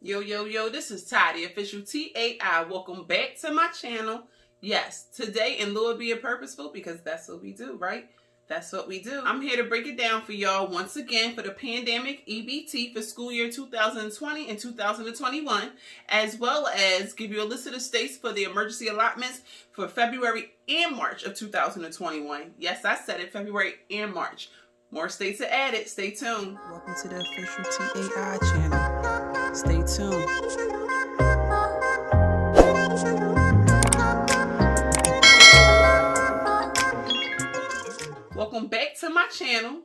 Yo, this is Ty, the official TAI. Welcome back to my channel. Yes, today in lieu of being purposeful, because that's what we do, right? That's what we do. I'm here to break it down for y'all once again for the pandemic EBT for school year 2020 and 2021, as well as give you a list of the states for the emergency allotments for February and March of 2021. Yes, I said it, February and March. More states are added. Stay tuned. Welcome to the official TAI channel. Stay tuned. Welcome back to my channel.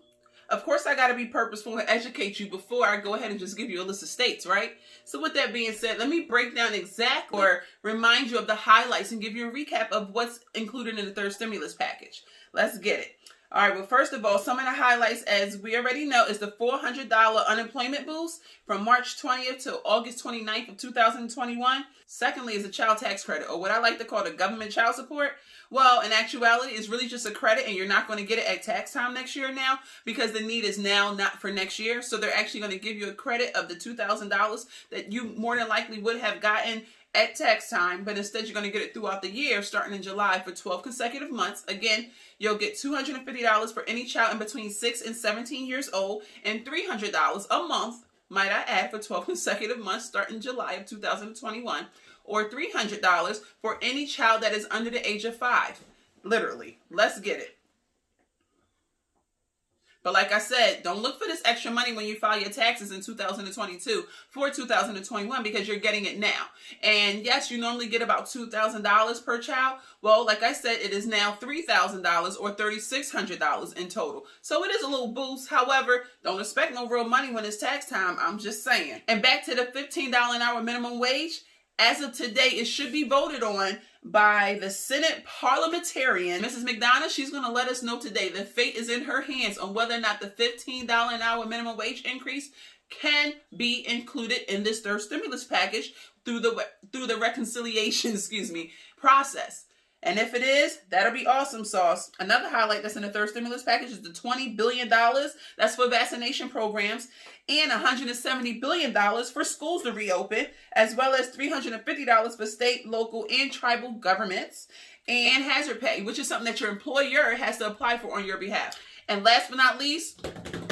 Of course, I got to be purposeful and educate you before I go ahead and just give you a list of states, right? So with that being said, let me break down exactly or remind you of the highlights and give you a recap of what's included in the third stimulus package. Let's get it. All right, well, first of all, some of the highlights, as we already know, is the $400 unemployment boost from March 20th to August 29th of 2021. Secondly is a child tax credit, or what I like to call the government child support. Well, in actuality, it's really just a credit, and you're not going to get it at tax time next year now because the need is now, not for next year. So they're actually going to give you a credit of the $2,000 that you more than likely would have gotten at tax time, but instead you're going to get it throughout the year starting in July for 12 consecutive months. Again, you'll get $250 for any child in between 6 and 17 years old and $300 a month, might I add, for 12 consecutive months starting July of 2021, or $300 for any child that is under the age of 5. Literally. Let's get it. But like I said, don't look for this extra money when you file your taxes in 2022 for 2021 because you're getting it now. And yes, you normally get about $2,000 per child. Well, like I said, it is now $3,000 or $3,600 in total. So it is a little boost. However, don't expect no real money when it's tax time. I'm just saying. And back to the $15 an hour minimum wage. As of today, it should be voted on by the Senate parliamentarian, Mrs. McDonough. She's going to let us know today. The fate is in her hands on whether or not the $15 an hour minimum wage increase can be included in this third stimulus package through the reconciliation, process. And if it is, that'll be awesome sauce. Another highlight that's in the third stimulus package is the $20 billion. That's for vaccination programs, and $170 billion for schools to reopen, as well as $350 for state, local, and tribal governments, and hazard pay, which is something that your employer has to apply for on your behalf. And last but not least,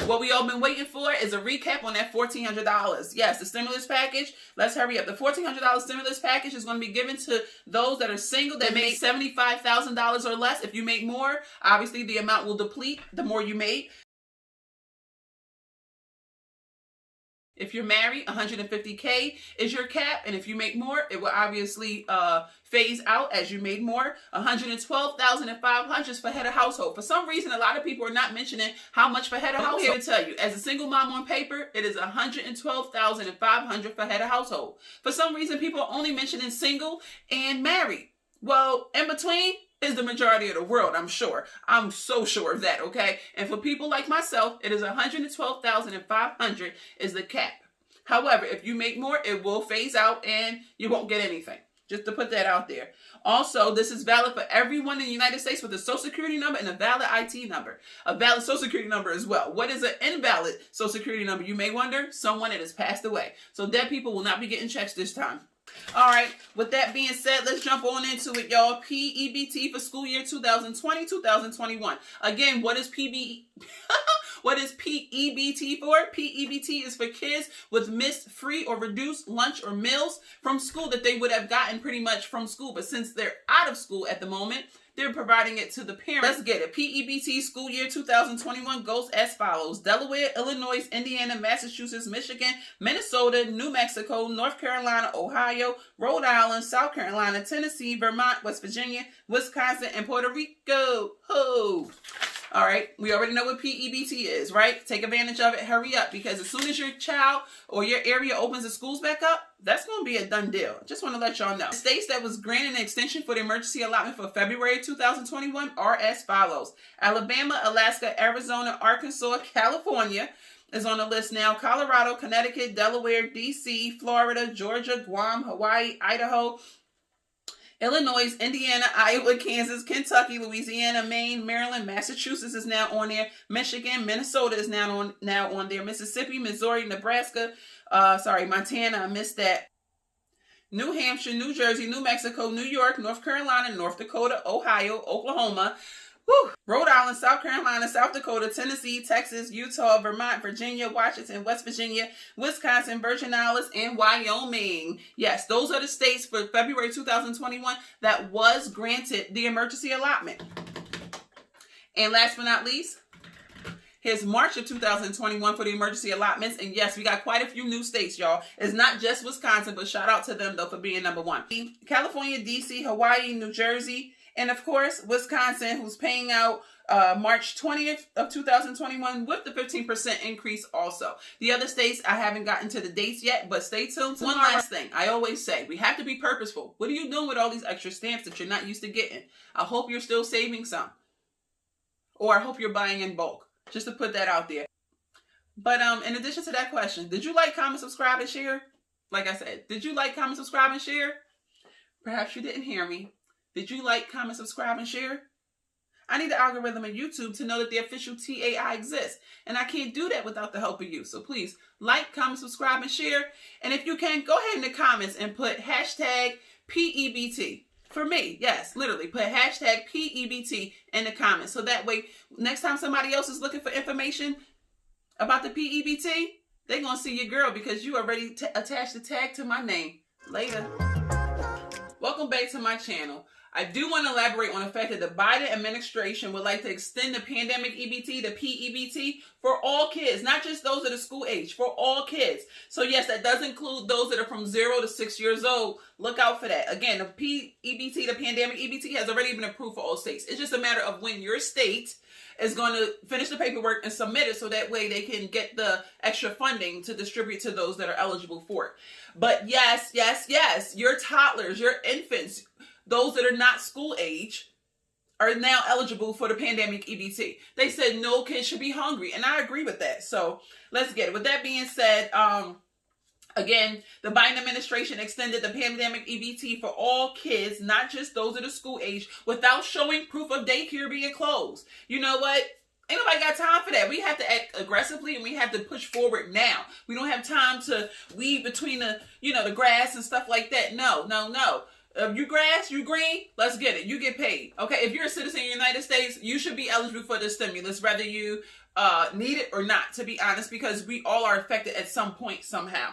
what we all been waiting for is a recap on that $1,400. Yes, the stimulus package. Let's hurry up. The $1,400 stimulus package is going to be given to those that are single that make $75,000 or less. If you make more, obviously the amount will deplete the more you make. If you're married, $150K is your cap, and if you make more, it will obviously phase out as you made more. $112,500 for head of household. For some reason, a lot of people are not mentioning how much for head of household. I'm here to tell you, as a single mom on paper, it is $112,500 for head of household. For some reason, people are only mentioning single and married. Well, in between is the majority of the world, I'm sure. I'm so sure of that, okay? And for people like myself, it is $112,500 is the cap. However, if you make more, it will phase out and you won't get anything. Just to put that out there. Also, this is valid for everyone in the United States with a social security number and a valid IT number. A valid social security number as well. What is an invalid social security number? You may wonder. Someone that has passed away. So dead people will not be getting checks this time. All right, with that being said, let's jump on into it, y'all. P-EBT for school year 2020-2021. Again, what is what is P-EBT for? P-EBT is for kids with missed free or reduced lunch or meals from school that they would have gotten pretty much from school. But since they're out of school at the moment, they're providing it to the parents. Let's get it. P-EBT school year 2021 goes as follows. Delaware, Illinois, Indiana, Massachusetts, Michigan, Minnesota, New Mexico, North Carolina, Ohio, Rhode Island, South Carolina, Tennessee, Vermont, West Virginia, Wisconsin, and Puerto Rico. Ho! All right, we already know what P-EBT is, right? Take advantage of it. Hurry up, because as soon as your child or your area opens the schools back up, that's going to be a done deal. Just want to let y'all know. States that was granted an extension for the emergency allotment for February 2021 are as follows. Alabama, Alaska, Arizona, Arkansas, California is on the list now. Colorado, Connecticut, Delaware, D.C., Florida, Georgia, Guam, Hawaii, Idaho, Illinois, Indiana, Iowa, Kansas, Kentucky, Louisiana, Maine, Maryland, Massachusetts is now on there. Michigan, Minnesota is now on there. Mississippi, Missouri, Nebraska, Montana, I missed that. New Hampshire, New Jersey, New Mexico, New York, North Carolina, North Dakota, Ohio, Oklahoma, Rhode Island, South Carolina, South Dakota, Tennessee, Texas, Utah, Vermont, Virginia, Washington, West Virginia, Wisconsin, Virgin Islands, and Wyoming. Yes, those are the states for February 2021 that was granted the emergency allotment. And last but not least, here's March of 2021 for the emergency allotments. And yes, we got quite a few new states, y'all. It's not just Wisconsin, but shout out to them, though, for being number one. California, D.C., Hawaii, New Jersey, and of course, Wisconsin, who's paying out March 20th of 2021 with the 15% increase also. The other states, I haven't gotten to the dates yet, but stay tuned. One last thing. I always say, we have to be purposeful. What are you doing with all these extra stamps that you're not used to getting? I hope you're still saving some. Or I hope you're buying in bulk. Just to put that out there. But in addition to that question, did you like, comment, subscribe, and share? Like I said, did you like, comment, subscribe, and share? Perhaps you didn't hear me. Did you like, comment, subscribe, and share? I need the algorithm in YouTube to know that the official TAI exists. And I can't do that without the help of you. So please, like, comment, subscribe, and share. And if you can, go ahead in the comments and put hashtag PEBT. For me, yes, literally, put hashtag PEBT in the comments. So that way, next time somebody else is looking for information about the PEBT, they're going to see your girl because you already attached the tag to my name. Later. Welcome back to my channel. I do want to elaborate on the fact that the Biden administration would like to extend the pandemic EBT, the PEBT, for all kids, not just those that are school age, for all kids. So yes, that does include those that are from 0 to 6 years old. Look out for that. Again, the PEBT, the pandemic EBT, has already been approved for all states. It's just a matter of when your state is going to finish the paperwork and submit it so that way they can get the extra funding to distribute to those that are eligible for it. But yes, your toddlers, your infants, those that are not school age are now eligible for the pandemic EBT. They said no kid should be hungry, and I agree with that. So let's get it. With that being said, again, the Biden administration extended the pandemic EBT for all kids, not just those that are school age, without showing proof of daycare being closed. You know what? Ain't nobody got time for that. We have to act aggressively and we have to push forward now. We don't have time to weave between the grass and stuff like that. No. You grass, you green, let's get it. You get paid. Okay, if you're a citizen of the United States, you should be eligible for this stimulus, whether you need it or not, to be honest, because we all are affected at some point somehow.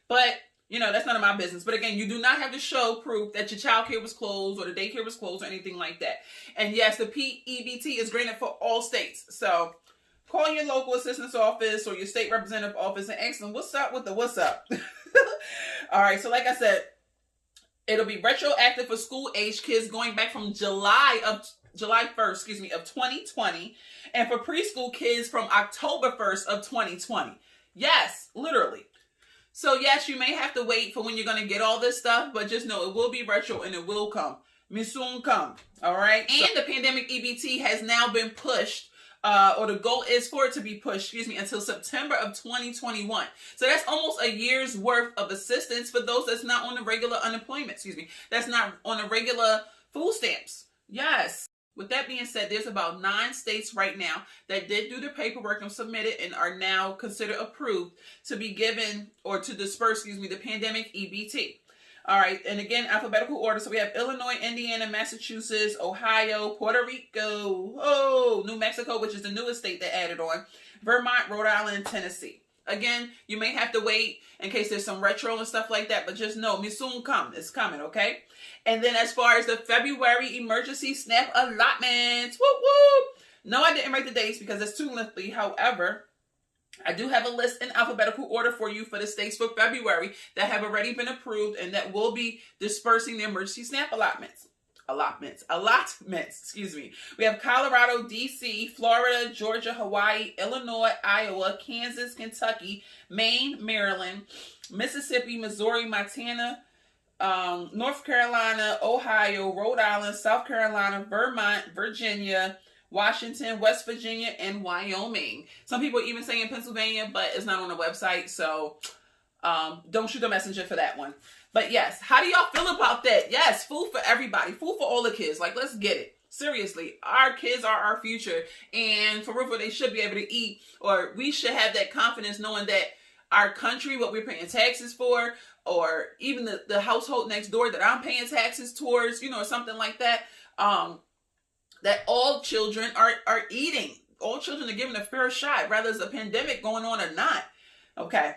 But, that's none of my business. But again, you do not have to show proof that your child care was closed or the daycare was closed or anything like that. And yes, the PEBT is granted for all states. So call your local assistance office or your state representative office and ask them, what's up with the what's up? All right, so like I said, it'll be retroactive for school-age kids going back from July 1st, of 2020, and for preschool kids from October 1st of 2020. Yes, literally. So yes, you may have to wait for when you're going to get all this stuff, but just know it will be retro and it will come. Me soon come. All right. And the pandemic EBT has now been pushed. Or the goal is for it to be pushed, until September of 2021. So that's almost a year's worth of assistance for those that's not on the regular unemployment, that's not on the regular food stamps. Yes. With that being said, there's about 9 states right now that did do the paperwork and submitted and are now considered approved to be given or to disperse, the pandemic EBT. All right, and again, alphabetical order. So we have Illinois, Indiana, Massachusetts, Ohio, Puerto Rico, New Mexico, which is the newest state that added on, Vermont, Rhode Island, and Tennessee. Again, you may have to wait in case there's some retro and stuff like that, but just know, me soon come. It's coming, okay? And then as far as the February emergency SNAP allotments, no, I didn't write the dates because it's too lengthy. However, I do have a list in alphabetical order for you for the states for February that have already been approved and that will be dispersing the emergency SNAP allotments. We have Colorado, D.C., Florida, Georgia, Hawaii, Illinois, Iowa, Kansas, Kentucky, Maine, Maryland, Mississippi, Missouri, Montana, North Carolina, Ohio, Rhode Island, South Carolina, Vermont, Virginia, Washington, West Virginia, and Wyoming. Some people even say in Pennsylvania, but it's not on the website. So Don't shoot the messenger for that one. But yes, how do y'all feel about that? Yes, food for everybody. Food for all the kids. Like, let's get it. Seriously, our kids are our future. And for real, they should be able to eat, or we should have that confidence knowing that our country, what we're paying taxes for, or even the household next door that I'm paying taxes towards, or something like that, that all children are eating. All children are given a fair shot, whether it's a pandemic going on or not. Okay.